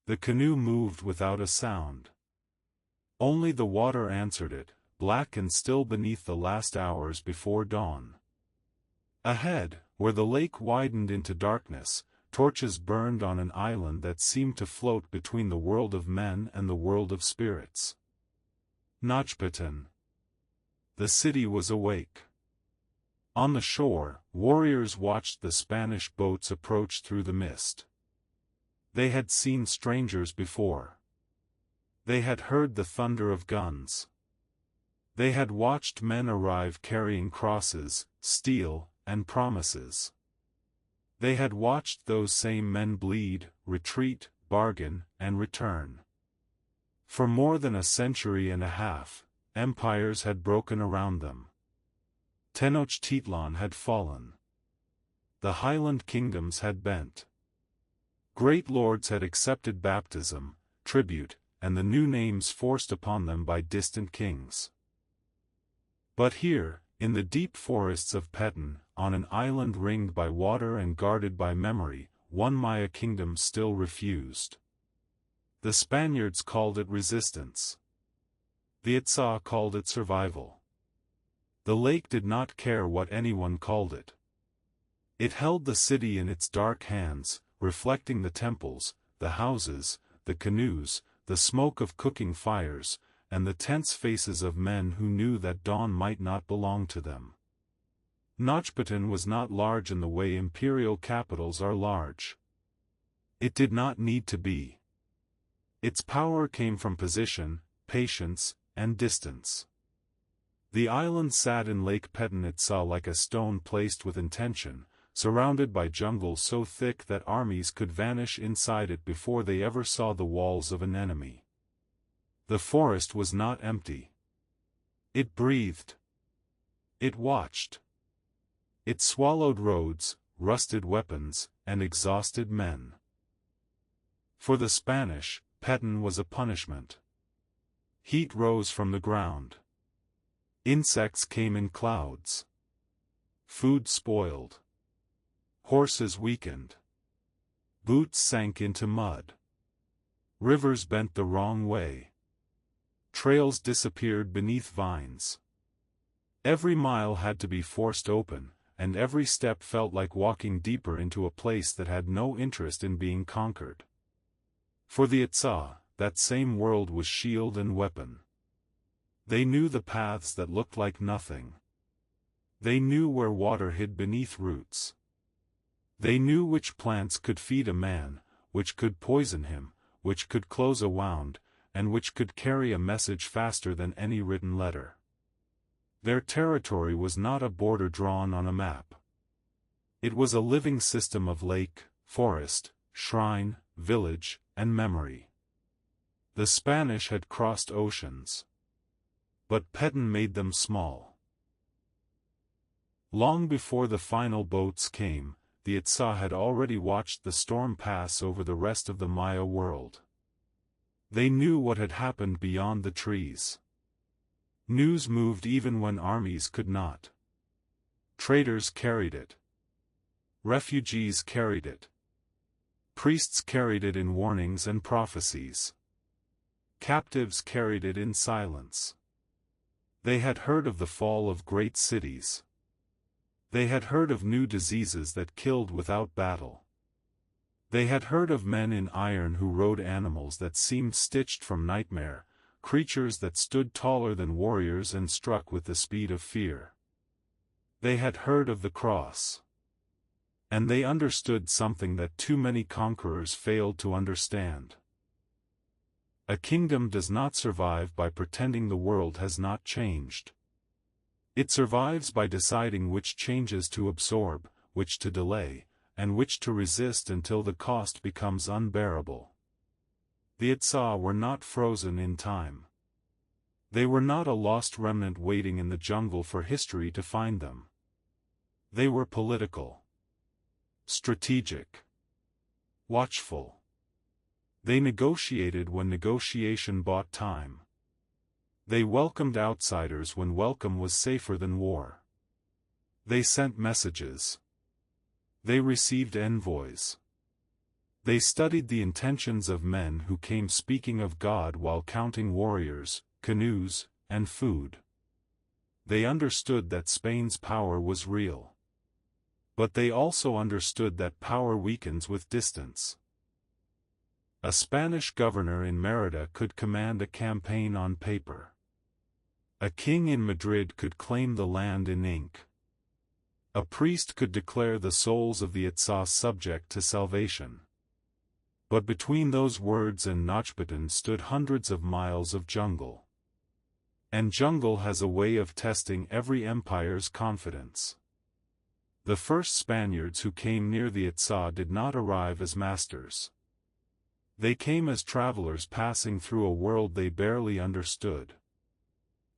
The canoe moved without a sound. Only the water answered it, black and still beneath the last hours before dawn. Ahead, where the lake widened into darkness, torches burned on an island that seemed to float between the world of men and the world of spirits. Nojpeten. The city was awake. On the shore, warriors watched the Spanish boats approach through the mist. They had seen strangers before. They had heard the thunder of guns. They had watched men arrive carrying crosses, steel, and promises. They had watched those same men bleed, retreat, bargain, and return. For more than a century and a half, empires had broken around them. Tenochtitlan had fallen. The highland kingdoms had bent. Great lords had accepted baptism, tribute, and the new names forced upon them by distant kings. But here, in the deep forests of Petén, on an island ringed by water and guarded by memory, one Maya kingdom still refused. The Spaniards called it resistance. The Itza called it survival. The lake did not care what anyone called it. It held the city in its dark hands, reflecting the temples, the houses, the canoes, the smoke of cooking fires, and the tense faces of men who knew that dawn might not belong to them. Nojpeten was not large in the way imperial capitals are large. It did not need to be. Its power came from position, patience, and distance. The island sat in Lake Petén Itza like a stone placed with intention, surrounded by jungle so thick that armies could vanish inside it before they ever saw the walls of an enemy. The forest was not empty. It breathed. It watched. It swallowed roads, rusted weapons, and exhausted men. For the Spanish, Petén was a punishment. Heat rose from the ground. Insects came in clouds. Food spoiled. Horses weakened. Boots sank into mud. Rivers bent the wrong way. Trails disappeared beneath vines. Every mile had to be forced open, and every step felt like walking deeper into a place that had no interest in being conquered. For the Itza, that same world was shield and weapon. They knew the paths that looked like nothing. They knew where water hid beneath roots. They knew which plants could feed a man, which could poison him, which could close a wound, and which could carry a message faster than any written letter. Their territory was not a border drawn on a map. It was a living system of lake, forest, shrine, village, and memory. The Spanish had crossed oceans. But Petén made them small. Long before the final boats came, the Itza had already watched the storm pass over the rest of the Maya world. They knew what had happened beyond the trees. News moved even when armies could not. Traders carried it. Refugees carried it. Priests carried it in warnings and prophecies. Captives carried it in silence. They had heard of the fall of great cities. They had heard of new diseases that killed without battle. They had heard of men in iron who rode animals that seemed stitched from nightmare, creatures that stood taller than warriors and struck with the speed of fear. They had heard of the cross. And they understood something that too many conquerors failed to understand. A kingdom does not survive by pretending the world has not changed. It survives by deciding which changes to absorb, which to delay, and which to resist until the cost becomes unbearable. The Itza were not frozen in time. They were not a lost remnant waiting in the jungle for history to find them. They were political. Strategic. Watchful. They negotiated when negotiation bought time. They welcomed outsiders when welcome was safer than war. They sent messages. They received envoys. They studied the intentions of men who came speaking of God while counting warriors, canoes, and food. They understood that Spain's power was real. But they also understood that power weakens with distance. A Spanish governor in Merida could command a campaign on paper. A king in Madrid could claim the land in ink. A priest could declare the souls of the Itza subject to salvation. But between those words and Nojpeten stood hundreds of miles of jungle. And jungle has a way of testing every empire's confidence. The first Spaniards who came near the Itza did not arrive as masters. They came as travelers passing through a world they barely understood.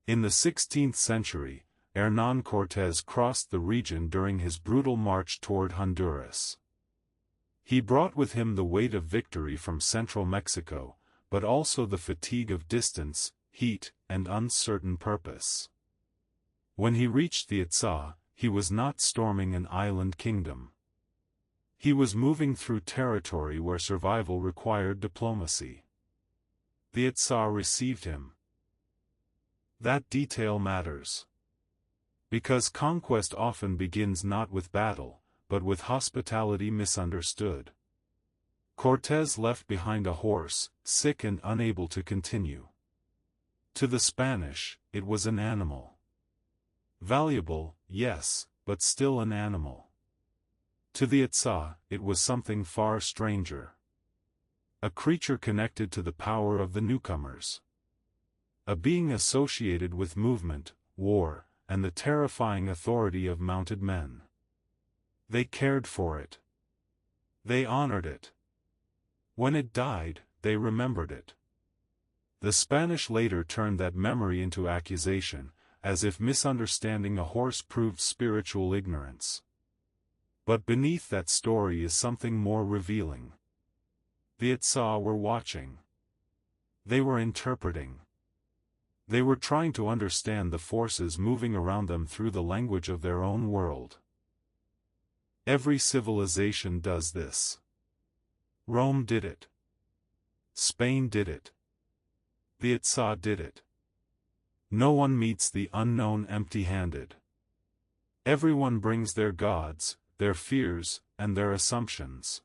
In the 16th century, Hernán Cortés crossed the region during his brutal march toward Honduras. He brought with him the weight of victory from central Mexico, but also the fatigue of distance, heat, and uncertain purpose. When he reached the Itza, he was not storming an island kingdom. He was moving through territory where survival required diplomacy. The Itza received him. That detail matters. Because conquest often begins not with battle, but with hospitality misunderstood. Cortés left behind a horse, sick and unable to continue. To the Spanish, it was an animal. Valuable, yes, but still an animal. To the Itza, it was something far stranger. A creature connected to the power of the newcomers. A being associated with movement, war, and the terrifying authority of mounted men. They cared for it. They honored it. When it died, they remembered it. The Spanish later turned that memory into accusation, as if misunderstanding a horse proved spiritual ignorance. But beneath that story is something more revealing. The Itza were watching. They were interpreting. They were trying to understand the forces moving around them through the language of their own world. Every civilization does this. Rome did it. Spain did it. The Itza did it. No one meets the unknown empty-handed. Everyone brings their gods, their fears, and their assumptions.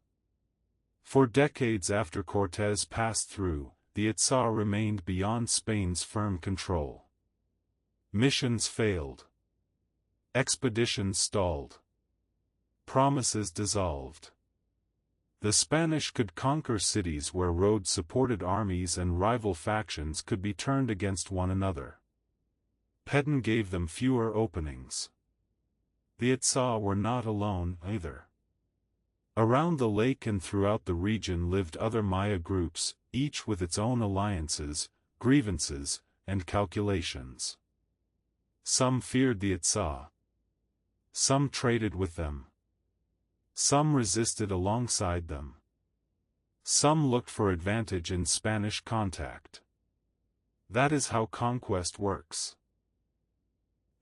For decades after Cortés passed through, the Itza remained beyond Spain's firm control. Missions failed. Expeditions stalled. Promises dissolved. The Spanish could conquer cities where roads supported armies and rival factions could be turned against one another. Petén gave them fewer openings. The Itza were not alone either. Around the lake and throughout the region lived other Maya groups, each with its own alliances, grievances, and calculations. Some feared the Itza. Some traded with them. Some resisted alongside them. Some looked for advantage in Spanish contact. That is how conquest works.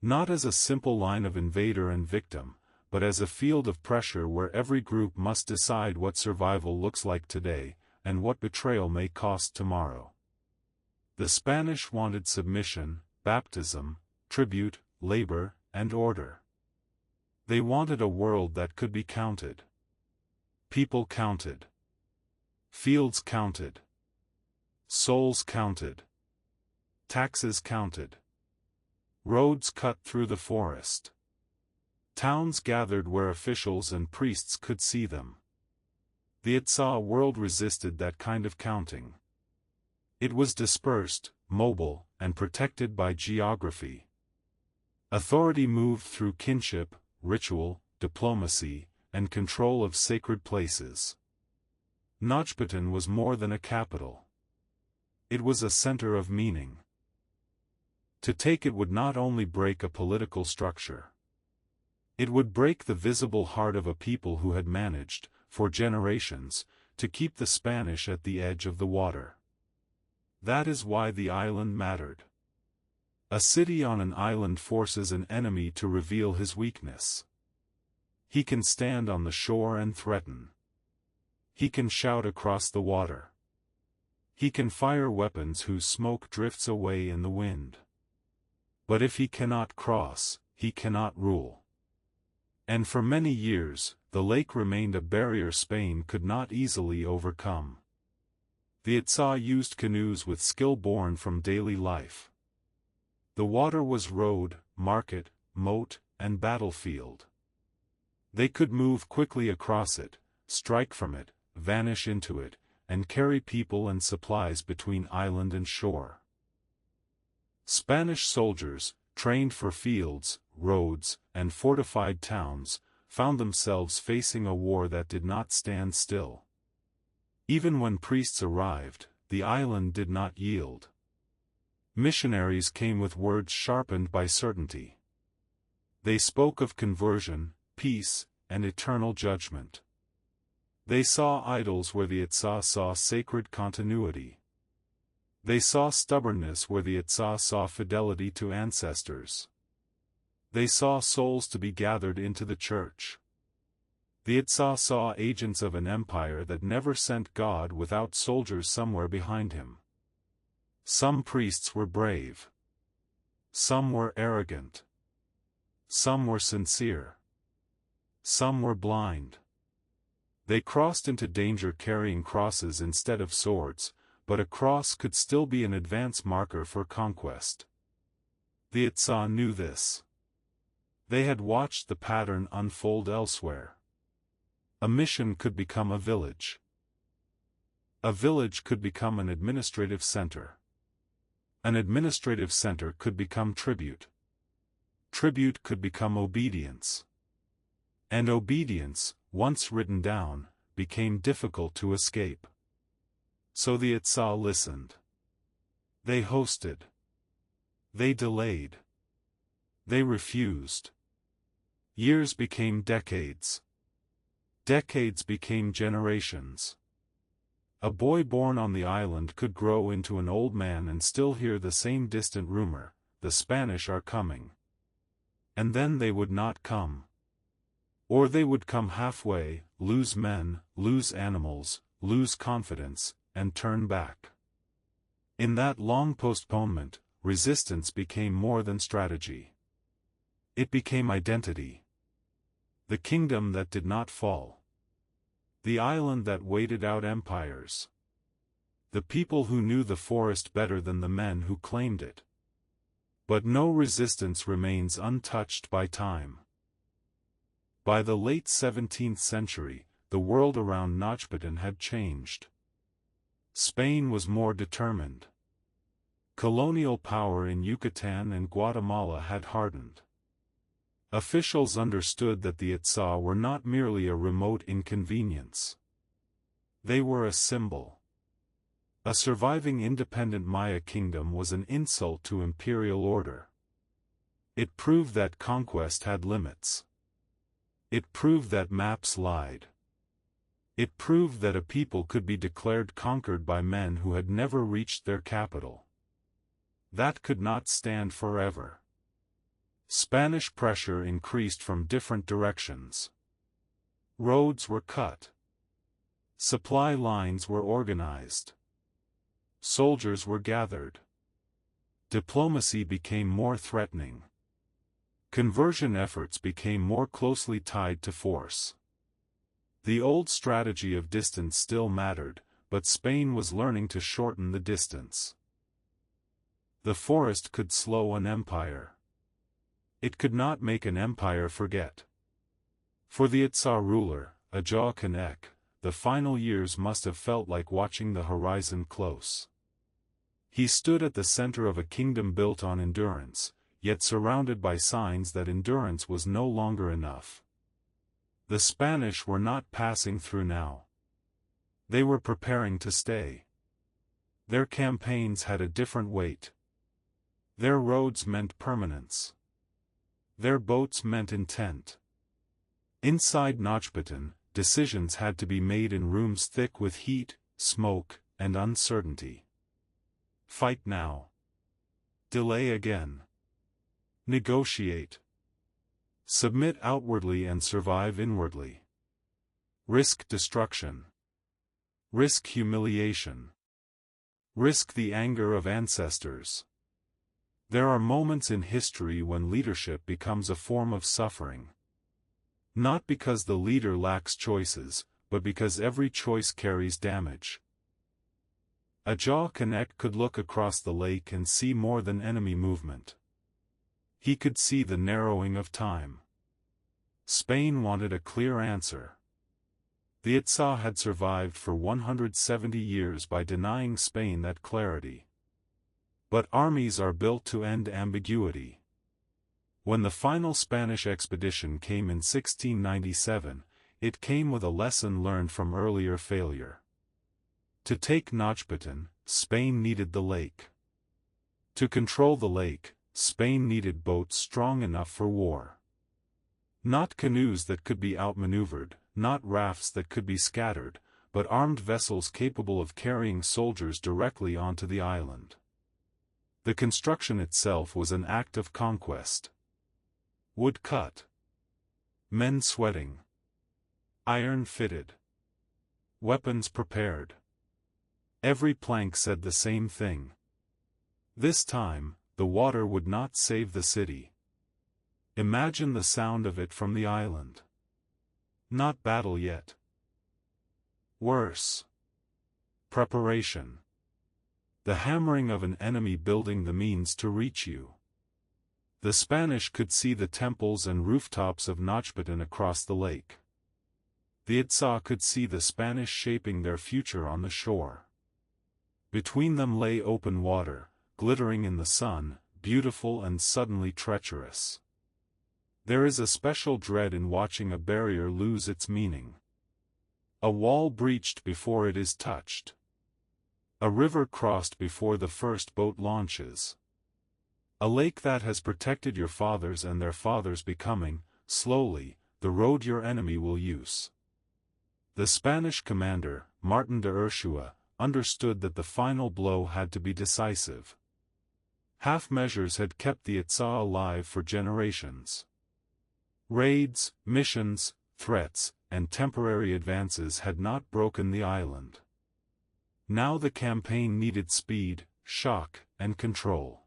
Not as a simple line of invader and victim, but as a field of pressure where every group must decide what survival looks like today, and what betrayal may cost tomorrow. The Spanish wanted submission, baptism, tribute, labor, and order. They wanted a world that could be counted. People counted. Fields counted. Souls counted. Taxes counted. Roads cut through the forest. Towns gathered where officials and priests could see them. The Itza world resisted that kind of counting. It was dispersed, mobile, and protected by geography. Authority moved through kinship, ritual, diplomacy, and control of sacred places. Nojpeten was more than a capital. It was a center of meaning. To take it would not only break a political structure. It would break the visible heart of a people who had managed, for generations, to keep the Spanish at the edge of the water. That is why the island mattered. A city on an island forces an enemy to reveal his weakness. He can stand on the shore and threaten. He can shout across the water. He can fire weapons whose smoke drifts away in the wind. But if he cannot cross, he cannot rule. And for many years, the lake remained a barrier Spain could not easily overcome. The Itza used canoes with skill born from daily life. The water was road, market, moat, and battlefield. They could move quickly across it, strike from it, vanish into it, and carry people and supplies between island and shore. Spanish soldiers, trained for fields, roads, and fortified towns, found themselves facing a war that did not stand still. Even when priests arrived, the island did not yield. Missionaries came with words sharpened by certainty. They spoke of conversion, peace, and eternal judgment. They saw idols where the Itza saw sacred continuity. They saw stubbornness where the Itza saw fidelity to ancestors. They saw souls to be gathered into the church. The Itza saw agents of an empire that never sent God without soldiers somewhere behind him. Some priests were brave. Some were arrogant. Some were sincere. Some were blind. They crossed into danger carrying crosses instead of swords, but a cross could still be an advance marker for conquest. The Itza knew this. They had watched the pattern unfold elsewhere. A mission could become a village. A village could become an administrative center. An administrative center could become tribute. Tribute could become obedience. And obedience, once written down, became difficult to escape. So the Itza listened. They hosted. They delayed. They refused. Years became decades. Decades became generations. A boy born on the island could grow into an old man and still hear the same distant rumor, "The Spanish are coming." And then they would not come. Or they would come halfway, lose men, lose animals, lose confidence, and turn back. In that long postponement, resistance became more than strategy. It became identity. The kingdom that did not fall. The island that waited out empires. The people who knew the forest better than the men who claimed it. But no resistance remains untouched by time. By the late 17th century, the world around Nojpeten had changed. Spain was more determined. Colonial power in Yucatan and Guatemala had hardened. Officials understood that the Itza were not merely a remote inconvenience. They were a symbol. A surviving independent Maya kingdom was an insult to imperial order. It proved that conquest had limits. It proved that maps lied. It proved that a people could be declared conquered by men who had never reached their capital. That could not stand forever. Spanish pressure increased from different directions. Roads were cut. Supply lines were organized. Soldiers were gathered. Diplomacy became more threatening. Conversion efforts became more closely tied to force. The old strategy of distance still mattered, but Spain was learning to shorten the distance. The forest could slow an empire. It could not make an empire forget. For the Itza ruler, Aja Kanek, the final years must have felt like watching the horizon close. He stood at the center of a kingdom built on endurance, yet surrounded by signs that endurance was no longer enough. The Spanish were not passing through now. They were preparing to stay. Their campaigns had a different weight. Their roads meant permanence. Their boats meant intent. Inside Nojpeten, decisions had to be made in rooms thick with heat, smoke, and uncertainty. Fight now. Delay again. Negotiate. Submit outwardly and survive inwardly. Risk destruction. Risk humiliation. Risk the anger of ancestors. There are moments in history when leadership becomes a form of suffering. Not because the leader lacks choices, but because every choice carries damage. Ajah Kanek could look across the lake and see more than enemy movement. He could see the narrowing of time. Spain wanted a clear answer. The Itza had survived for 170 years by denying Spain that clarity. But armies are built to end ambiguity. When the final Spanish expedition came in 1697, it came with a lesson learned from earlier failure. To take Nojpeten, Spain needed the lake. To control the lake, Spain needed boats strong enough for war. Not canoes that could be outmaneuvered, not rafts that could be scattered, but armed vessels capable of carrying soldiers directly onto the island. The construction itself was an act of conquest. Wood cut. Men sweating. Iron fitted. Weapons prepared. Every plank said the same thing. This time, the water would not save the city. Imagine the sound of it from the island. Not battle yet. Worse. Preparation. The hammering of an enemy building the means to reach you. The Spanish could see the temples and rooftops of Nojpeten across the lake. The Itza could see the Spanish shaping their future on the shore. Between them lay open water, glittering in the sun, beautiful and suddenly treacherous. There is a special dread in watching a barrier lose its meaning. A wall breached before it is touched. A river crossed before the first boat launches. A lake that has protected your fathers and their fathers becoming, slowly, the road your enemy will use. The Spanish commander, Martin de Ursua, understood that the final blow had to be decisive. Half measures had kept the Itza alive for generations. Raids, missions, threats, and temporary advances had not broken the island. Now the campaign needed speed, shock, and control.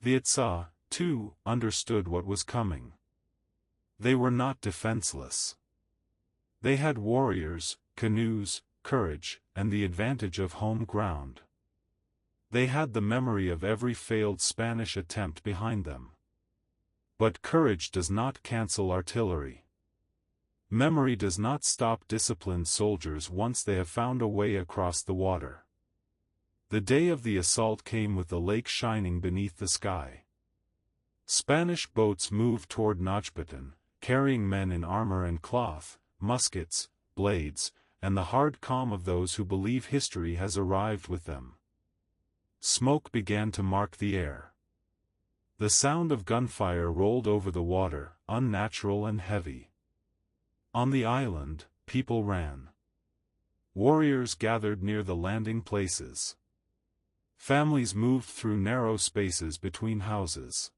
The Itza, too, understood what was coming. They were not defenseless. They had warriors, canoes, courage, and the advantage of home ground. They had the memory of every failed Spanish attempt behind them. But courage does not cancel artillery. Memory does not stop disciplined soldiers once they have found a way across the water. The day of the assault came with the lake shining beneath the sky. Spanish boats moved toward Nojpeten, carrying men in armor and cloth, muskets, blades, and the hard calm of those who believe history has arrived with them. Smoke began to mark the air. The sound of gunfire rolled over the water, unnatural and heavy. On the island, people ran. Warriors gathered near the landing places. Families moved through narrow spaces between houses.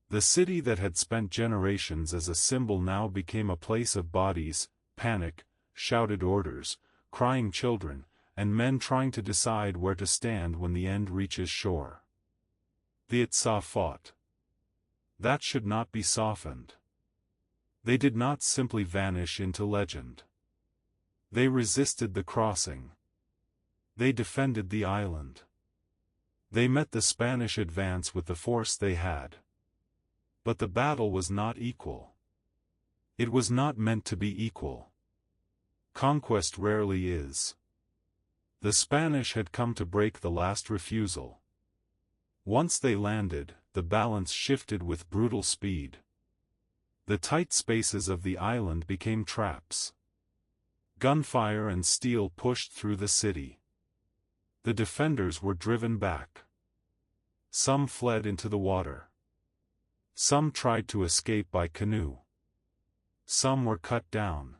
The city that had spent generations as a symbol now became a place of bodies, panic, shouted orders, crying children, and men trying to decide where to stand when the end reaches shore. The Itza fought. That should not be softened. They did not simply vanish into legend. They resisted the crossing. They defended the island. They met the Spanish advance with the force they had. But the battle was not equal. It was not meant to be equal. Conquest rarely is. The Spanish had come to break the last refusal. Once they landed, the balance shifted with brutal speed. The tight spaces of the island became traps. Gunfire and steel pushed through the city. The defenders were driven back. Some fled into the water. Some tried to escape by canoe. Some were cut down.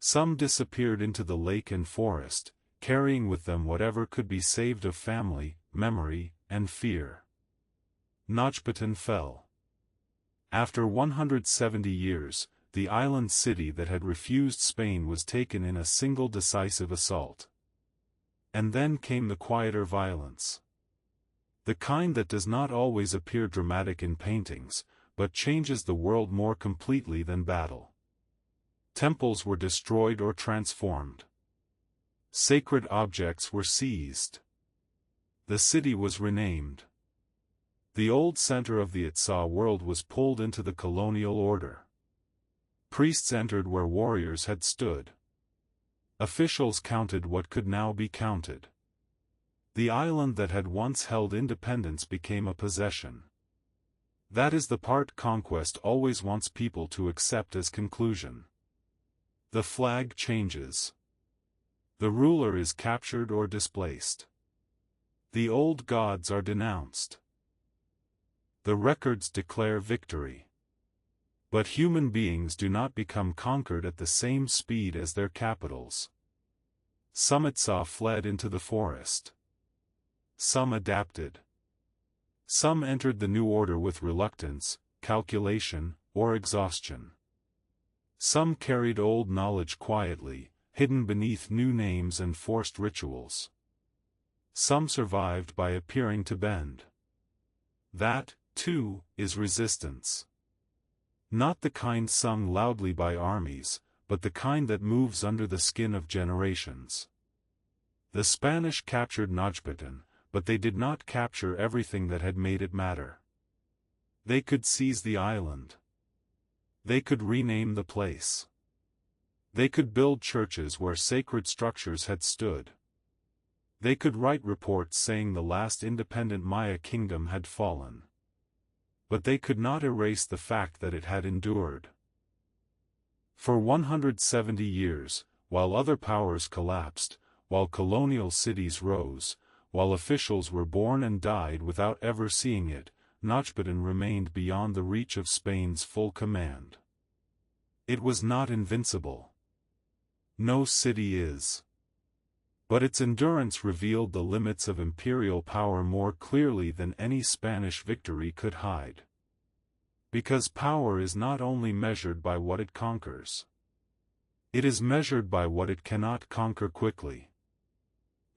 Some disappeared into the lake and forest, carrying with them whatever could be saved of family, memory, and fear. Nojpeten fell. After 170 years, the island city that had refused Spain was taken in a single decisive assault. And then came the quieter violence. The kind that does not always appear dramatic in paintings, but changes the world more completely than battle. Temples were destroyed or transformed. Sacred objects were seized. The city was renamed. The old center of the Itza world was pulled into the colonial order. Priests entered where warriors had stood. Officials counted what could now be counted. The island that had once held independence became a possession. That is the part conquest always wants people to accept as conclusion. The flag changes. The ruler is captured or displaced. The old gods are denounced. The records declare victory. But human beings do not become conquered at the same speed as their capitals. Some Itza fled into the forest. Some adapted. Some entered the new order with reluctance, calculation, or exhaustion. Some carried old knowledge quietly, hidden beneath new names and forced rituals. Some survived by appearing to bend. That, too, is resistance. Not the kind sung loudly by armies, but the kind that moves under the skin of generations. The Spanish captured Nojpeten, but they did not capture everything that had made it matter. They could seize the island. They could rename the place. They could build churches where sacred structures had stood. They could write reports saying the last independent Maya kingdom had fallen. But they could not erase the fact that it had endured. For 170 years, while other powers collapsed, while colonial cities rose, while officials were born and died without ever seeing it, Nojpeten remained beyond the reach of Spain's full command. It was not invincible. No city is. But its endurance revealed the limits of imperial power more clearly than any Spanish victory could hide. Because power is not only measured by what it conquers. It is measured by what it cannot conquer quickly.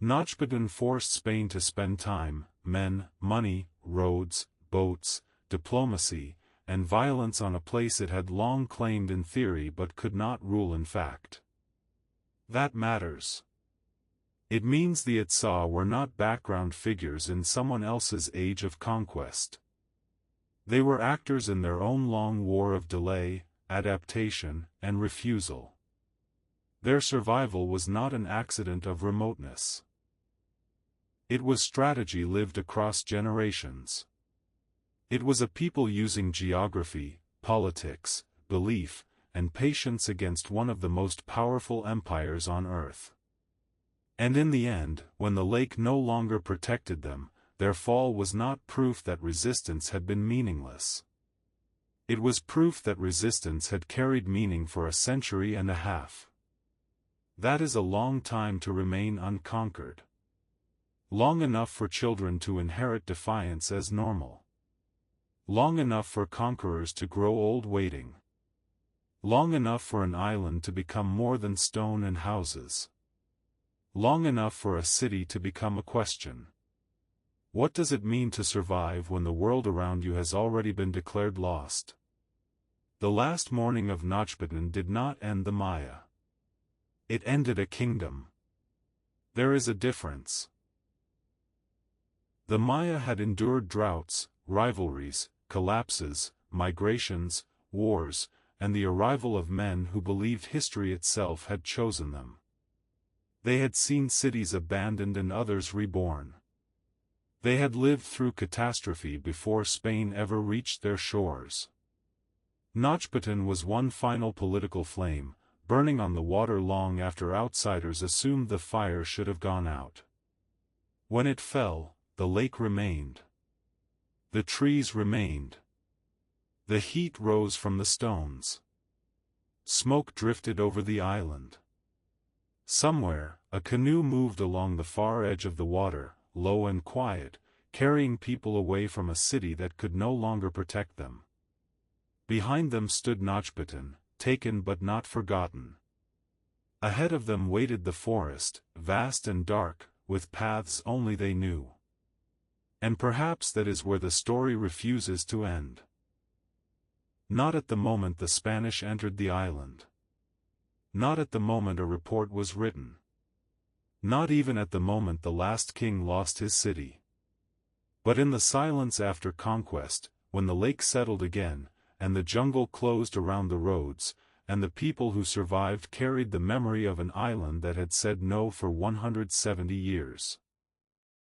Nojpeten forced Spain to spend time, men, money, roads, boats, diplomacy, and violence on a place it had long claimed in theory but could not rule in fact. That matters. It means the Itza were not background figures in someone else's age of conquest. They were actors in their own long war of delay, adaptation, and refusal. Their survival was not an accident of remoteness. It was strategy lived across generations. It was a people using geography, politics, belief, and patience against one of the most powerful empires on earth. And in the end, when the lake no longer protected them, their fall was not proof that resistance had been meaningless. It was proof that resistance had carried meaning for a century and a half. That is a long time to remain unconquered. Long enough for children to inherit defiance as normal. Long enough for conquerors to grow old waiting. Long enough for an island to become more than stone and houses. Long enough for a city to become a question. What does it mean to survive when the world around you has already been declared lost? The last morning of Nojpeten did not end the Maya. It ended a kingdom. There is a difference. The Maya had endured droughts, rivalries, collapses, migrations, wars, and the arrival of men who believed history itself had chosen them. They had seen cities abandoned and others reborn. They had lived through catastrophe before Spain ever reached their shores. Nojpeten was one final political flame, burning on the water long after outsiders assumed the fire should have gone out. When it fell, the lake remained. The trees remained. The heat rose from the stones. Smoke drifted over the island. Somewhere, a canoe moved along the far edge of the water, low and quiet, carrying people away from a city that could no longer protect them. Behind them stood Nojpeten, taken but not forgotten. Ahead of them waited the forest, vast and dark, with paths only they knew. And perhaps that is where the story refuses to end. Not at the moment the Spanish entered the island. Not at the moment a report was written. Not even at the moment the last king lost his city. But in the silence after conquest, when the lake settled again, and the jungle closed around the roads, and the people who survived carried the memory of an island that had said no for 170 years.